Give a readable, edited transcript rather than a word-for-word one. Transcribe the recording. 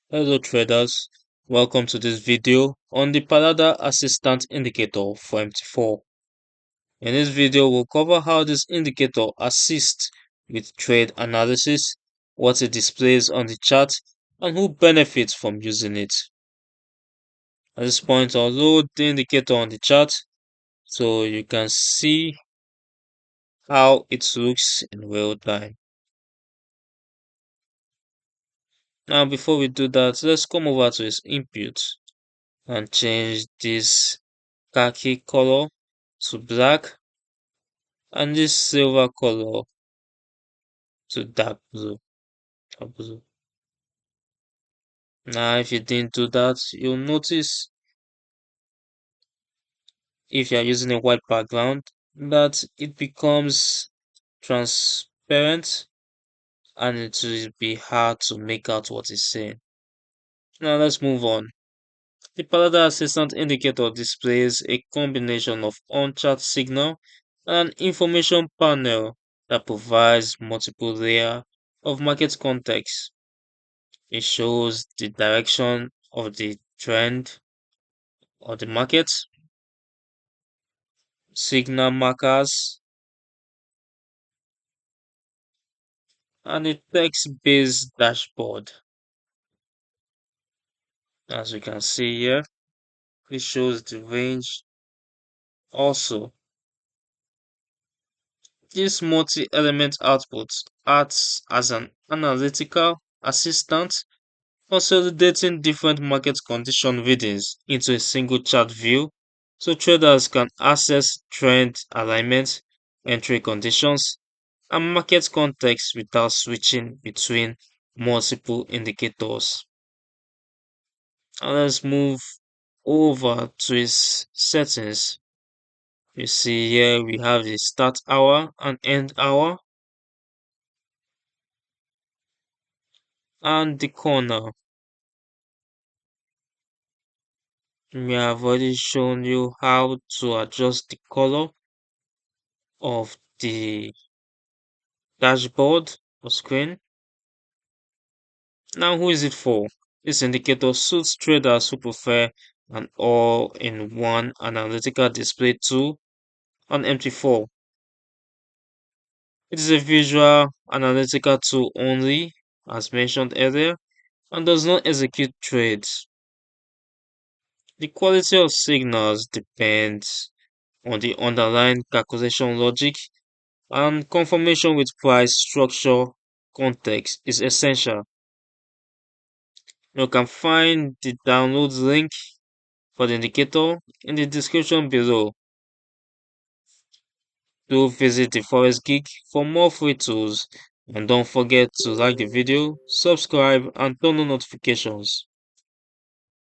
Hello traders, welcome to this video on the Pallada Assistant Indicator for MT4. In this video, we'll cover how this indicator assists with trade analysis, what it displays on the chart, and who benefits from using it. At this point, I'll load the indicator on the chart so you can see how it looks in real time. Now, before we do that, let's come over to its input and change this khaki color to black and this silver color to dark blue. Now, if you didn't do that, you'll notice if you're using a white background that it becomes transparent and it will be hard to make out what it's saying. Now, let's move on. The Pallada Assistant Indicator displays a combination of on-chart signal and an information panel that provides multiple layers of market context. It shows the direction of the trend of the market, signal markers, and a text-based dashboard. As you can see here, it shows the range also. This multi-element output acts as an analytical assistant, consolidating different market condition readings into a single chart view so traders can access trend alignment, entry conditions, and market context without switching between multiple indicators. And let's move over to its settings. You see here we have the start hour and end hour and the corner. We have already shown you how to adjust the color of the dashboard or screen. Now, who is it for? This indicator suits traders who prefer an all-in-one analytical display tool on MT4. It is a visual analytical tool only, as mentioned earlier, and does not execute trades. The quality of signals depends on the underlying calculation logic, and confirmation with price structure context is essential. You can find the download link for the indicator in the description below. Do visit the Forex Geek for more free tools, and don't forget to like the video, subscribe, and turn on notifications.